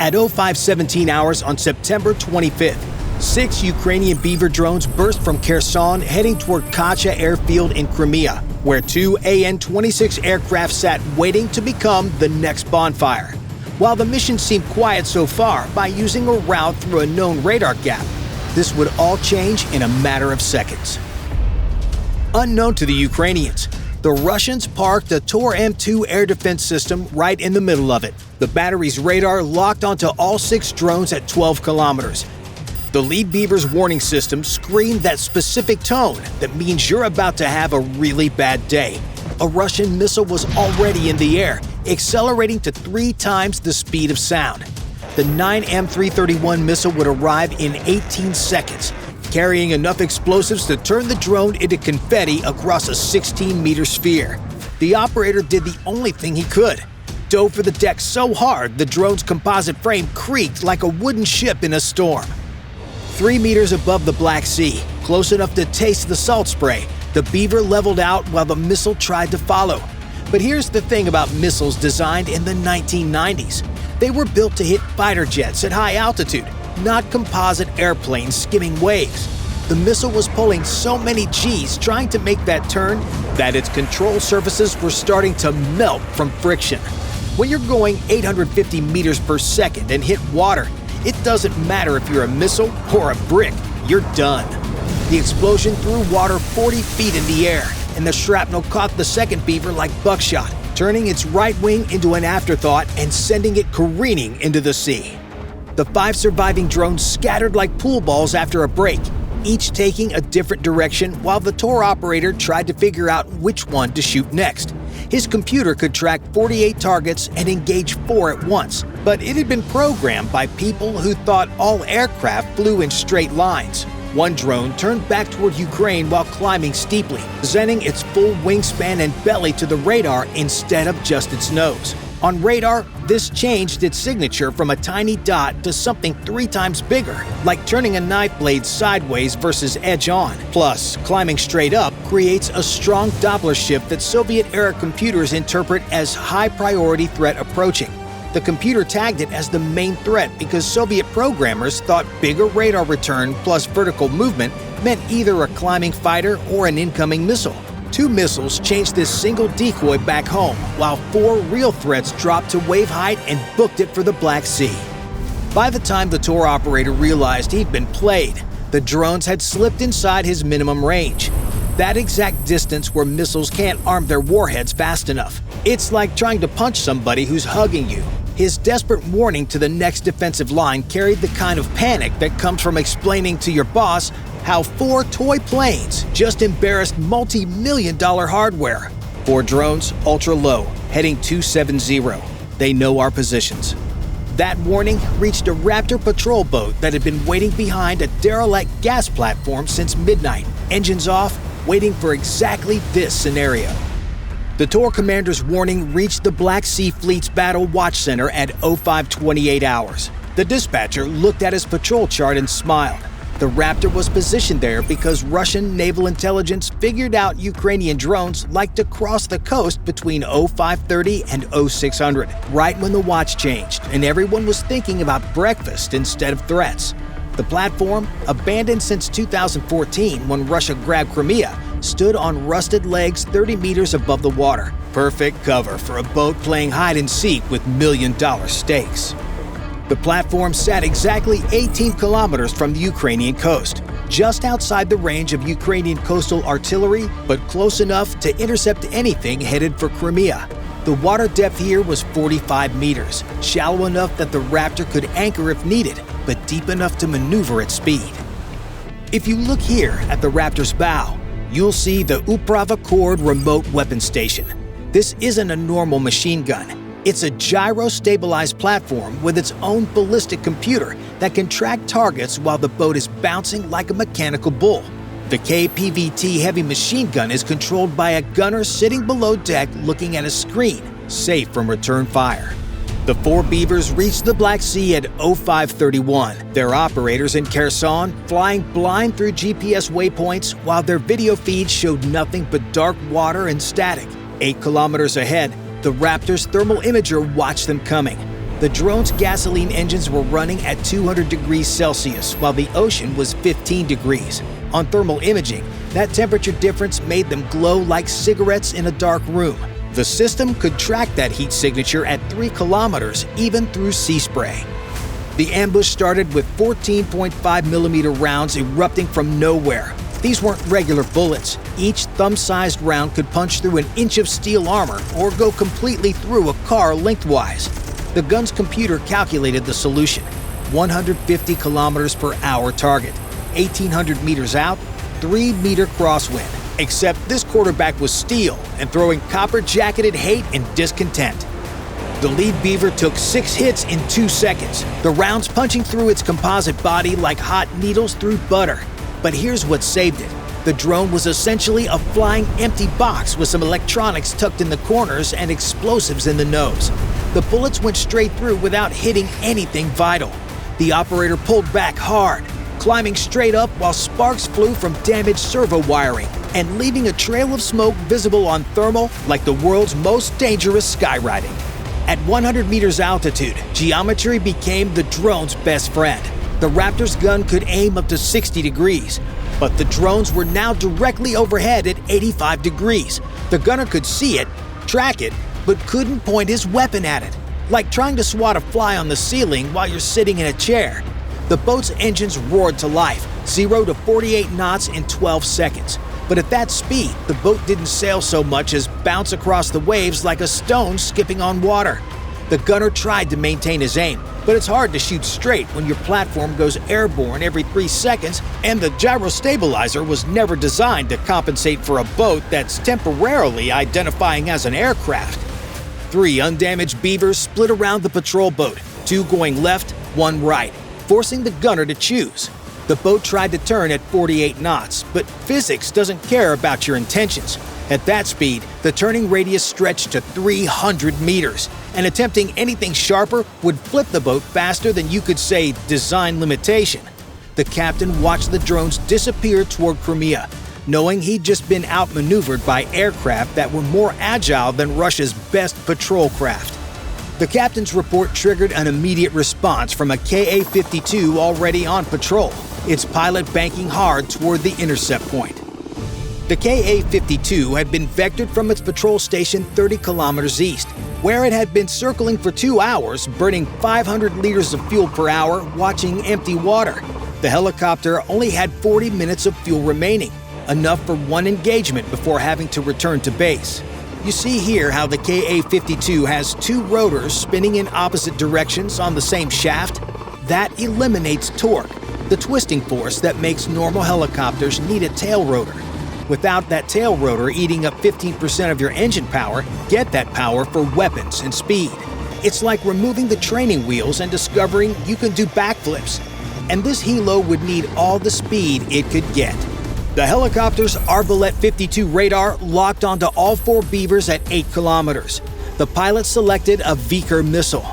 At 05:17 hours on September 25th, 6 Ukrainian Beaver drones burst from Kherson heading toward Kacha Airfield in Crimea, where 2 AN-26 aircraft sat waiting to become the next bonfire. While the mission seemed quiet so far, by using a route through a known radar gap, this would all change in a matter of seconds. Unknown to the Ukrainians, the Russians parked a Tor M2 air defense system right in the middle of it. The battery's radar locked onto all 6 drones at 12 kilometers. The lead Beaver's warning system screamed that specific tone that means you're about to have a really bad day. A Russian missile was already in the air, accelerating to 3 times the speed of sound. The 9M331 missile would arrive in 18 seconds, carrying enough explosives to turn the drone into confetti across a 16-meter sphere. The operator did the only thing he could: dove for the deck so hard the drone's composite frame creaked like a wooden ship in a storm. 3 meters above the Black Sea, close enough to taste the salt spray, the Beaver leveled out while the missile tried to follow. But here's the thing about missiles designed in the 1990s. They were built to hit fighter jets at high altitude, not composite airplanes skimming waves. The missile was pulling so many Gs trying to make that turn that its control surfaces were starting to melt from friction. When you're going 850 meters per second and hit water, it doesn't matter if you're a missile or a brick, you're done. The explosion threw water 40 feet in the air, and the shrapnel caught the second Beaver like buckshot, turning its right wing into an afterthought and sending it careening into the sea. The 5 surviving drones scattered like pool balls after a break, each taking a different direction while the Tor operator tried to figure out which one to shoot next. His computer could track 48 targets and engage 4 at once, but it had been programmed by people who thought all aircraft flew in straight lines. One drone turned back toward Ukraine while climbing steeply, presenting its full wingspan and belly to the radar instead of just its nose. On radar, this changed its signature from a tiny dot to something 3 times bigger, like turning a knife blade sideways versus edge-on. Plus, climbing straight up creates a strong Doppler shift that Soviet-era computers interpret as high-priority threat approaching. The computer tagged it as the main threat because Soviet programmers thought bigger radar return plus vertical movement meant either a climbing fighter or an incoming missile. 2 missiles changed this single decoy back home, while 4 real threats dropped to wave height and booked it for the Black Sea. By the time the Tor operator realized he'd been played, the drones had slipped inside his minimum range. That exact distance where missiles can't arm their warheads fast enough. It's like trying to punch somebody who's hugging you. His desperate warning to the next defensive line carried the kind of panic that comes from explaining to your boss how 4 toy planes just embarrassed multi-million-dollar hardware. 4 drones, ultra low, heading 270. They know our positions. That warning reached a Raptor patrol boat that had been waiting behind a derelict gas platform since midnight, engines off, waiting for exactly this scenario. The Tor commander's warning reached the Black Sea Fleet's Battle Watch Center at 05:28 hours. The dispatcher looked at his patrol chart and smiled. The Raptor was positioned there because Russian naval intelligence figured out Ukrainian drones like to cross the coast between 0530 and 0600, right when the watch changed and everyone was thinking about breakfast instead of threats. The platform, abandoned since 2014 when Russia grabbed Crimea, stood on rusted legs 30 meters above the water. Perfect cover for a boat playing hide-and-seek with million-dollar stakes. The platform sat exactly 18 kilometers from the Ukrainian coast, just outside the range of Ukrainian coastal artillery, but close enough to intercept anything headed for Crimea. The water depth here was 45 meters, shallow enough that the Raptor could anchor if needed, but deep enough to maneuver at speed. If you look here at the Raptor's bow, you'll see the Uprava Cord remote weapon station. This isn't a normal machine gun. It's a gyro-stabilized platform with its own ballistic computer that can track targets while the boat is bouncing like a mechanical bull. The KPVT heavy machine gun is controlled by a gunner sitting below deck looking at a screen, safe from return fire. The 4 Beavers reached the Black Sea at 0531, their operators in Kherson flying blind through GPS waypoints while their video feeds showed nothing but dark water and static. 8 kilometers ahead, the Raptor's thermal imager watched them coming. The drone's gasoline engines were running at 200 degrees Celsius, while the ocean was 15 degrees. On thermal imaging, that temperature difference made them glow like cigarettes in a dark room. The system could track that heat signature at 3 kilometers, even through sea spray. The ambush started with 14.5mm rounds erupting from nowhere. These weren't regular bullets. Each thumb-sized round could punch through an inch of steel armor or go completely through a car lengthwise. The gun's computer calculated the solution: 150 kilometers per hour target, 1,800 meters out, 3-meter crosswind. Except this quarterback was steel and throwing copper-jacketed hate and discontent. The lead beaver took 6 hits in 2 seconds, the rounds punching through its composite body like hot needles through butter. But here's what saved it. The drone was essentially a flying empty box with some electronics tucked in the corners and explosives in the nose. The bullets went straight through without hitting anything vital. The operator pulled back hard, climbing straight up while sparks flew from damaged servo wiring and leaving a trail of smoke visible on thermal like the world's most dangerous skywriting. At 100 meters altitude, geometry became the drone's best friend. The Raptor's gun could aim up to 60 degrees, but the drones were now directly overhead at 85 degrees. The gunner could see it, track it, but couldn't point his weapon at it, like trying to swat a fly on the ceiling while you're sitting in a chair. The boat's engines roared to life, 0 to 48 knots in 12 seconds. But at that speed, the boat didn't sail so much as bounce across the waves like a stone skipping on water. The gunner tried to maintain his aim, but it's hard to shoot straight when your platform goes airborne every 3 seconds, and the gyrostabilizer was never designed to compensate for a boat that's temporarily identifying as an aircraft. 3 undamaged beavers split around the patrol boat, 2 going left, 1 right, forcing the gunner to choose. The boat tried to turn at 48 knots, but physics doesn't care about your intentions. At that speed, the turning radius stretched to 300 meters, and attempting anything sharper would flip the boat faster than you could say design limitation. The captain watched the drones disappear toward Crimea, knowing he'd just been outmaneuvered by aircraft that were more agile than Russia's best patrol craft. The captain's report triggered an immediate response from a Ka-52 already on patrol, its pilot banking hard toward the intercept point. The Ka-52 had been vectored from its patrol station 30 kilometers east, where it had been circling for 2 hours, burning 500 liters of fuel per hour, watching empty water. The helicopter only had 40 minutes of fuel remaining, enough for 1 engagement before having to return to base. You see here how the Ka-52 has 2 rotors spinning in opposite directions on the same shaft? That eliminates torque, the twisting force that makes normal helicopters need a tail rotor. Without that tail rotor eating up 15% of your engine power, get that power for weapons and speed. It's like removing the training wheels and discovering you can do backflips. And this helo would need all the speed it could get. The helicopter's Arbalete 52 radar locked onto all 4 beavers at 8 kilometers. The pilot selected a Vickers missile,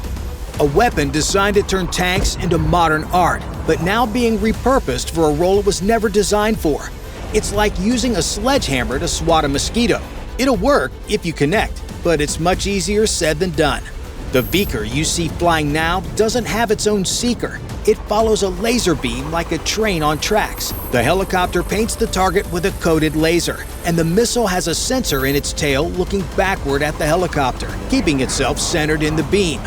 a weapon designed to turn tanks into modern art, but now being repurposed for a role it was never designed for. It's like using a sledgehammer to swat a mosquito. It'll work if you connect, but it's much easier said than done. The Vickers you see flying now doesn't have its own seeker. It follows a laser beam like a train on tracks. The helicopter paints the target with a coated laser, and the missile has a sensor in its tail looking backward at the helicopter, keeping itself centered in the beam.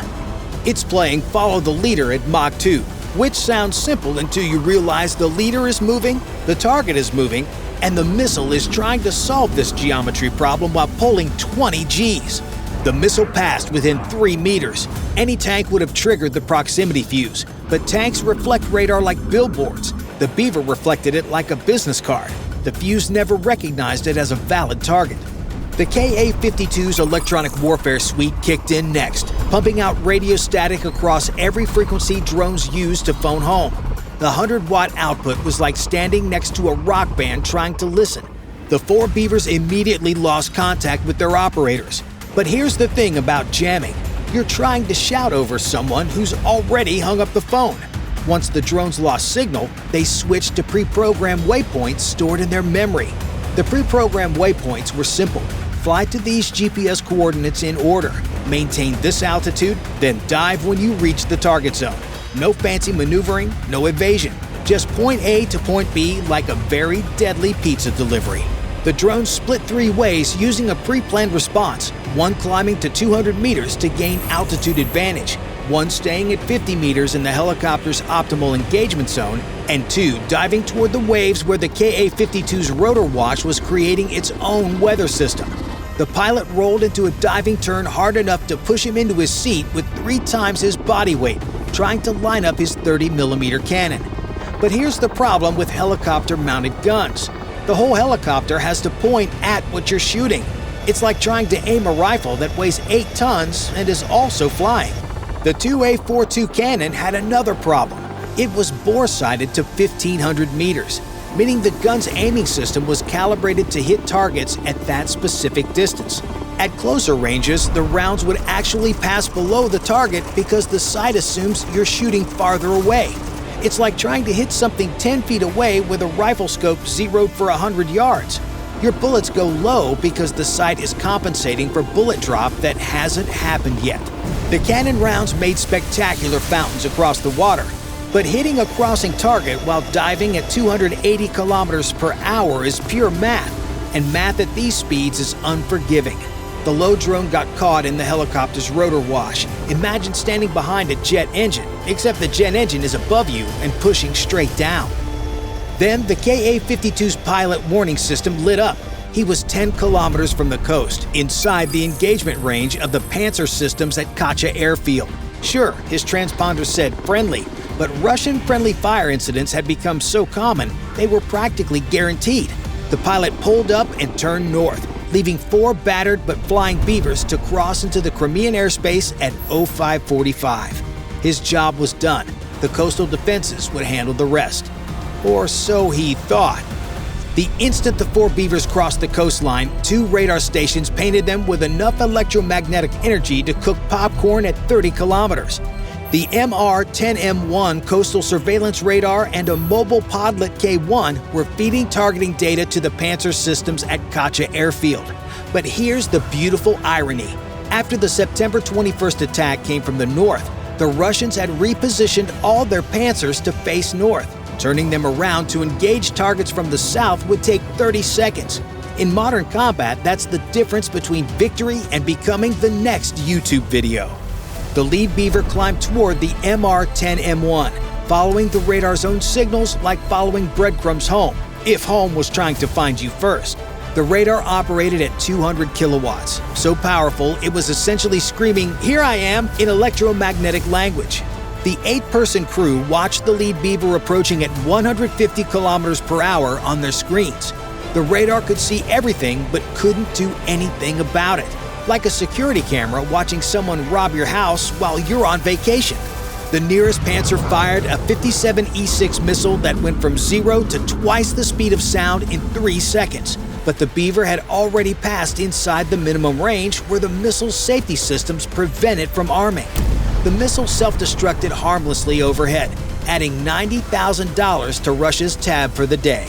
It's playing Follow the Leader at Mach 2, which sounds simple until you realize the leader is moving, the target is moving, and the missile is trying to solve this geometry problem while pulling 20 Gs. The missile passed within 3 meters. Any tank would have triggered the proximity fuse, but tanks reflect radar like billboards. The Beaver reflected it like a business card. The fuse never recognized it as a valid target. The Ka-52's electronic warfare suite kicked in next, pumping out radio static across every frequency drones use to phone home. The 100-watt output was like standing next to a rock band trying to listen. The 4 beavers immediately lost contact with their operators. But here's the thing about jamming. You're trying to shout over someone who's already hung up the phone. Once the drones lost signal, they switched to pre-programmed waypoints stored in their memory. The pre-programmed waypoints were simple. Fly to these GPS coordinates in order. Maintain this altitude, then dive when you reach the target zone. No fancy maneuvering, no evasion. Just point A to point B like a very deadly pizza delivery. The drones split three ways using a pre-planned response, one climbing to 200 meters to gain altitude advantage, one staying at 50 meters in the helicopter's optimal engagement zone, and two diving toward the waves where the Ka-52's rotor wash was creating its own weather system. The pilot rolled into a diving turn hard enough to push him into his seat with 3 times his body weight, trying to line up his 30mm cannon. But here's the problem with helicopter-mounted guns. The whole helicopter has to point at what you're shooting. It's like trying to aim a rifle that weighs 8 tons and is also flying. The 2A42 cannon had another problem. It was bore-sighted to 1,500 meters, meaning the gun's aiming system was calibrated to hit targets at that specific distance. At closer ranges, the rounds would actually pass below the target because the sight assumes you're shooting farther away. It's like trying to hit something 10 feet away with a rifle scope zeroed for 100 yards. Your bullets go low because the sight is compensating for bullet drop that hasn't happened yet. The cannon rounds made spectacular fountains across the water, but hitting a crossing target while diving at 280 kilometers per hour is pure math, and math at these speeds is unforgiving. The low drone got caught in the helicopter's rotor wash. Imagine standing behind a jet engine, except the jet engine is above you and pushing straight down. Then the Ka-52's pilot warning system lit up. He was 10 kilometers from the coast, inside the engagement range of the Panzer systems at Kacha Airfield. Sure, his transponder said friendly, but Russian friendly fire incidents had become so common they were practically guaranteed. The pilot pulled up and turned north, leaving 4 battered but flying Beavers to cross into the Crimean airspace at 0545. His job was done. The coastal defenses would handle the rest. Or so he thought. The instant the 4 Beavers crossed the coastline, 2 radar stations painted them with enough electromagnetic energy to cook popcorn at 30 kilometers. The MR-10M1 coastal surveillance radar and a mobile Podlet K1 were feeding targeting data to the Panzer systems at Kacha Airfield. But here's the beautiful irony. After the September 21st attack came from the north, the Russians had repositioned all their Panzers to face north. Turning them around to engage targets from the south would take 30 seconds. In modern combat, that's the difference between victory and becoming the next YouTube video. The lead Beaver climbed toward the MR-10M1, following the radar's own signals like following breadcrumbs home, if home was trying to find you first. The radar operated at 200 kilowatts, so powerful it was essentially screaming, "Here I am," in electromagnetic language. The 8-person crew watched the lead Beaver approaching at 150 kilometers per hour on their screens. The radar could see everything but couldn't do anything about it. Like a security camera watching someone rob your house while you're on vacation. The nearest Panzer fired a 57 E6 missile that went from 0 to twice the speed of sound in 3 seconds. But the Beaver had already passed inside the minimum range where the missile's safety systems prevent it from arming. The missile self-destructed harmlessly overhead, adding $90,000 to Russia's tab for the day.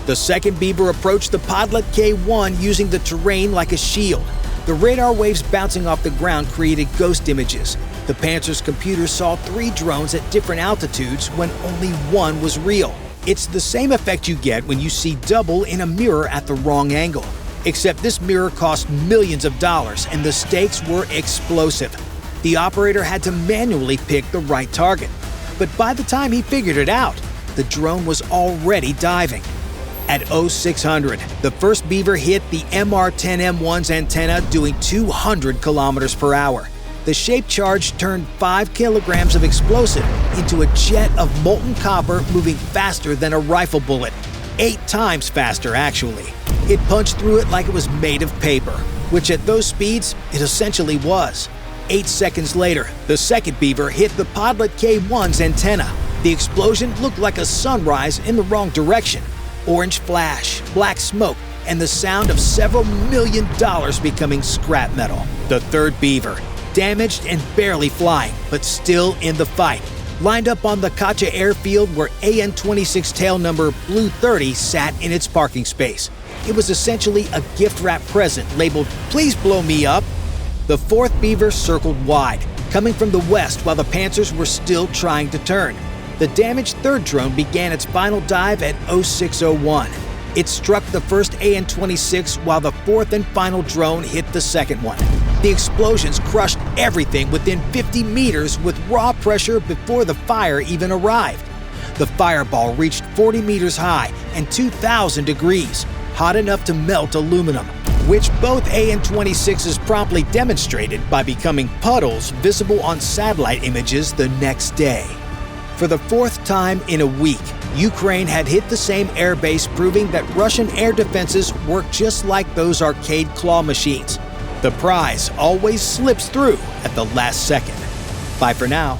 The second Beaver approached the Podlet K1 using the terrain like a shield. The radar waves bouncing off the ground created ghost images. The Panzer's computer saw 3 drones at different altitudes when only one was real. It's the same effect you get when you see double in a mirror at the wrong angle. Except this mirror cost millions of dollars and the stakes were explosive. The operator had to manually pick the right target. But by the time he figured it out, the drone was already diving. At 0600, the first Beaver hit the MR-10M1's antenna doing 200 kilometers per hour. The shape charge turned 5 kilograms of explosive into a jet of molten copper moving faster than a rifle bullet. 8 times faster, actually. It punched through it like it was made of paper, which at those speeds, it essentially was. 8 seconds later, the second Beaver hit the Podlet K1's antenna. The explosion looked like a sunrise in the wrong direction. Orange flash, black smoke, and the sound of several $1 million becoming scrap metal. The third Beaver, damaged and barely flying, but still in the fight, lined up on the Kacha Airfield where AN-26 tail number Blue 30 sat in its parking space. It was essentially a gift-wrap present labeled, "Please blow me up." The fourth Beaver circled wide, coming from the west while the Panthers were still trying to turn. The damaged third drone began its final dive at 0601. It struck the first AN-26 while the fourth and final drone hit the second one. The explosions crushed everything within 50 meters with raw pressure before the fire even arrived. The fireball reached 40 meters high and 2,000 degrees, hot enough to melt aluminum, which both AN-26s promptly demonstrated by becoming puddles visible on satellite images the next day. For the fourth time in a week, Ukraine had hit the same airbase, proving that Russian air defenses work just like those arcade claw machines. The prize always slips through at the last second. Bye for now.